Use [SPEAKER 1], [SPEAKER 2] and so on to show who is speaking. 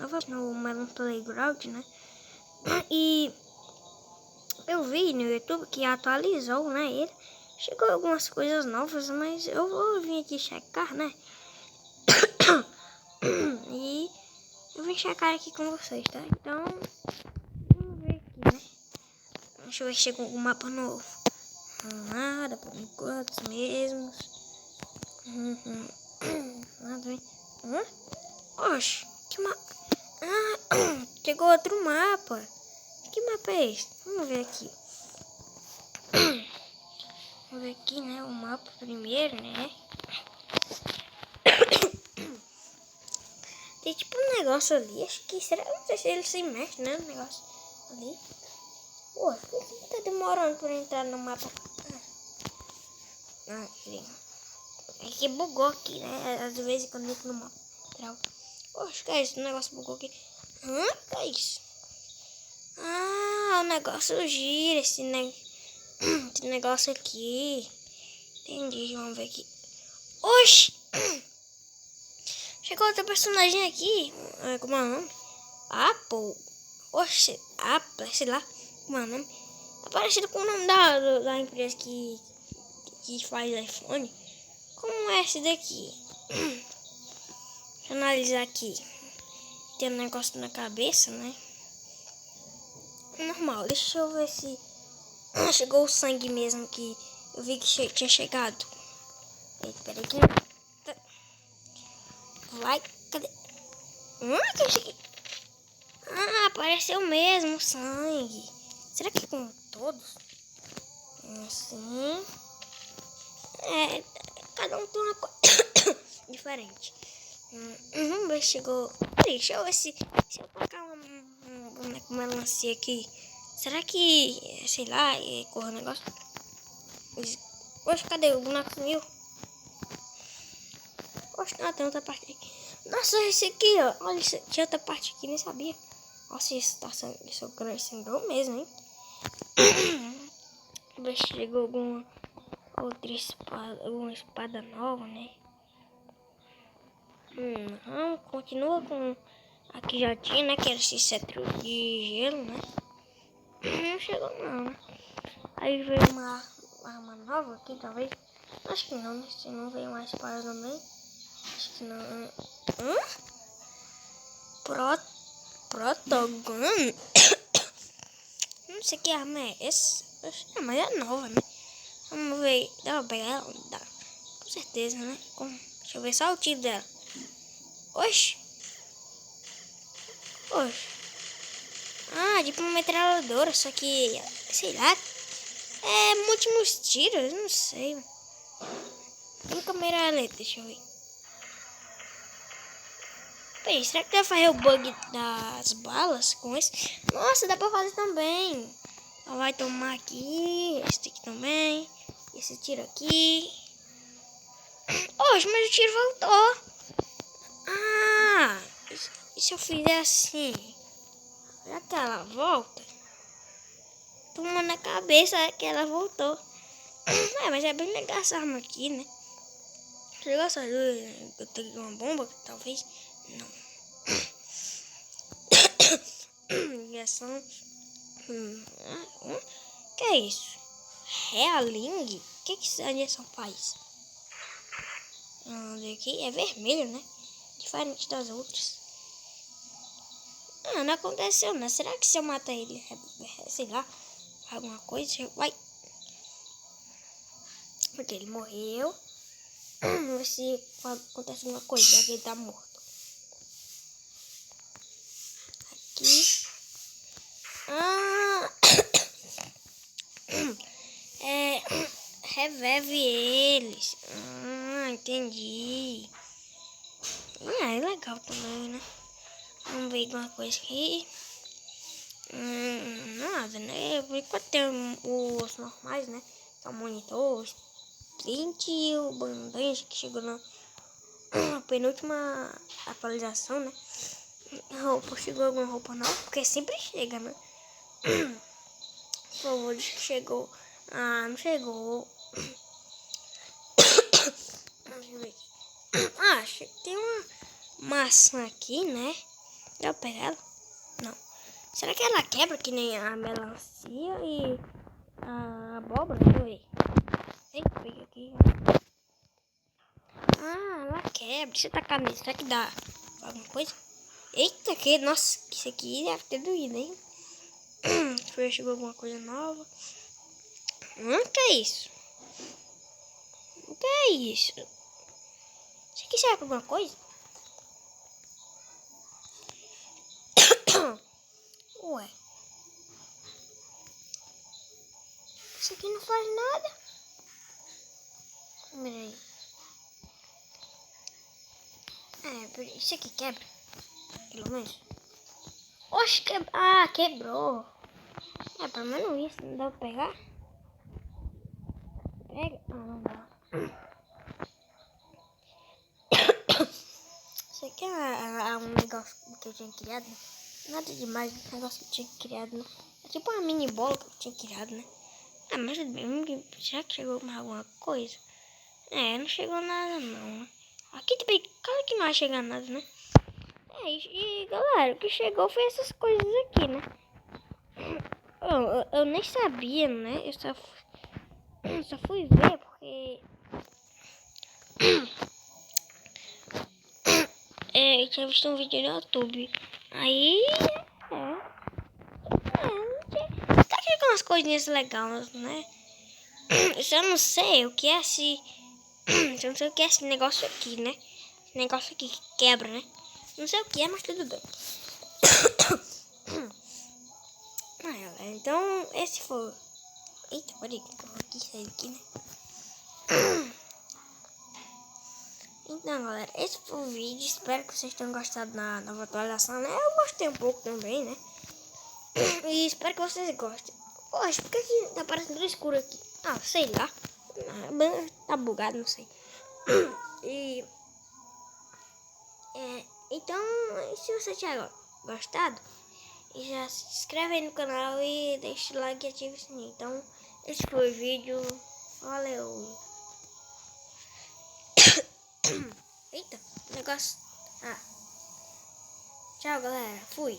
[SPEAKER 1] tava no Melon Playground, né? E eu vi no YouTube que atualizou, né? Ele chegou algumas coisas novas, mas eu vou vir aqui checar, né? E eu vim checar aqui com vocês, tá? Então, vamos ver aqui, né? Deixa eu ver se chegou algum mapa novo. Nada, por enquanto, os mesmos. Nada, hein? Oxe, que mapa? Ah, chegou outro mapa. Que mapa é esse? Vamos ver aqui. Vamos ver aqui, né? O mapa primeiro, né? Tem tipo um negócio ali. Acho que será? Não sei se ele se mexe, né? O negócio ali. Pô, por que tá demorando pra entrar no mapa? É que bugou aqui, né? Às vezes quando eu entro no mapa. Poxa, que é isso? O negócio bugou aqui. Que é isso? Ah, o negócio gira, esse negócio aqui. Entendi, vamos ver aqui. Oxi! Chegou outro personagem aqui. Como é o nome? Apple. Oxi, Apple, sei lá. Como é o nome? É parecido com o nome da empresa que faz iPhone. Como é esse daqui? Deixa eu analisar aqui. Tem um negócio na cabeça, né? Normal, deixa eu ver se chegou o sangue mesmo que eu vi que tinha chegado. Peraí que... Vai, cadê? Que eu cheguei. Apareceu mesmo o sangue. Será que com todos? Assim. Cada um tem uma coisa diferente. Vamos ver se chegou. Deixa eu ver se eu colocar um boneco melancia aqui. Será que, sei lá, corre o negócio? Poxa, cadê o boneco sumiu? Poxa, não, tem outra parte aqui. Nossa, esse aqui, ó. Olha, tinha outra parte aqui, nem sabia. Nossa, isso tá sangrou mesmo, hein? Ver se chegou alguma outra espada, alguma espada nova, né? Não, continua com a que já tinha, né? Que era esse cetro de gelo, né? Não chegou não, né? Aí veio uma arma nova aqui, talvez. Acho que não, né? Se não veio uma espada também. Acho que não. Protogun? Não sei que arma é essa. Mas é nova, né? Vamos ver. Dá pra pegar ela? Dá. Com certeza, né? Deixa eu ver só o tiro dela. Oxi. Tipo uma metralhadora, só que, sei lá, múltiplos tiros, não sei. Tem câmera lenta, deixa eu ver. Peraí, será que dá pra fazer o bug das balas com esse? Nossa, dá pra fazer também. Ela vai tomar aqui, esse aqui também, esse tiro aqui. Oxe, mas o tiro voltou. E se eu fizer assim? Será que ela volta? Tomou na cabeça que ela voltou. Mas é bem legal essa arma aqui, né? Você gosta de eu ter uma bomba, talvez? Não. Ligação. Que é isso? Realing? O que essa injeção faz? Aqui é vermelho, né? Diferente das outras. Não aconteceu, né? Será que se eu matar ele, sei lá, alguma coisa? Vai. Porque ele morreu. Vamos ver se acontece alguma coisa, já que ele tá morto. Aqui. Revive eles. Entendi. É legal também, né? Vamos ver alguma coisa aqui. Nada, né? Por enquanto tem os normais, né? Que é o monitor, o 20 e o bandage que chegou na penúltima atualização, né? Roupa, chegou alguma roupa nova? Porque sempre chega, né? Por favor, diz que chegou. Não chegou. Deixa eu ver aqui. Acho que tem uma maçã aqui, né? Dá pra pegar ela? Não. Será que ela quebra que nem a melancia e a abóbora? Deixa eu ver. Eita, peguei aqui. Ah, ela quebra. Deixa eu tacar nisso. Será que dá alguma coisa? Eita, nossa, isso aqui deve ter doído, hein? Deixa eu ver se chegou alguma coisa nova. Que é isso? O que é isso? Isso aqui serve pra alguma coisa? Ué. Isso aqui não faz nada. Peraí. Isso aqui quebra. Pelo menos. Oxe, quebrou. Pelo menos isso. Não dá pra pegar? Pega. Ah, não dá. Isso aqui é um negócio que eu tinha criado. Nada demais, um negócio que eu tinha criado, né? É tipo uma mini bola que eu tinha criado, né? Mas será que chegou mais alguma coisa? Não chegou nada não. Aqui também, claro que não vai chegar nada, né? E galera, o que chegou foi essas coisas aqui, né? Eu nem sabia, né? Eu só fui ver porque... eu tinha visto um vídeo no YouTube. Aí... tá aqui com umas coisinhas legais, né? Eu só não sei o que é esse... Eu não sei o que é esse negócio aqui, né? Esse negócio aqui que quebra, né? Não sei o que é, mas tudo bem. Então, esse foi... Eita, peraí, que eu vou aqui sair daqui, né? Então, galera, esse foi o vídeo. Espero que vocês tenham gostado da nova atualização, né? Eu gostei um pouco também, né? E espero que vocês gostem. Poxa, por que tá parecendo tudo escuro aqui? Ah, sei lá. Tá bugado, não sei. Então, se você tiver gostado, já se inscreve aí no canal e deixa o like e ativa o sininho. Então, esse foi o vídeo. Valeu! Eita, negócio. Tchau, galera. Fui.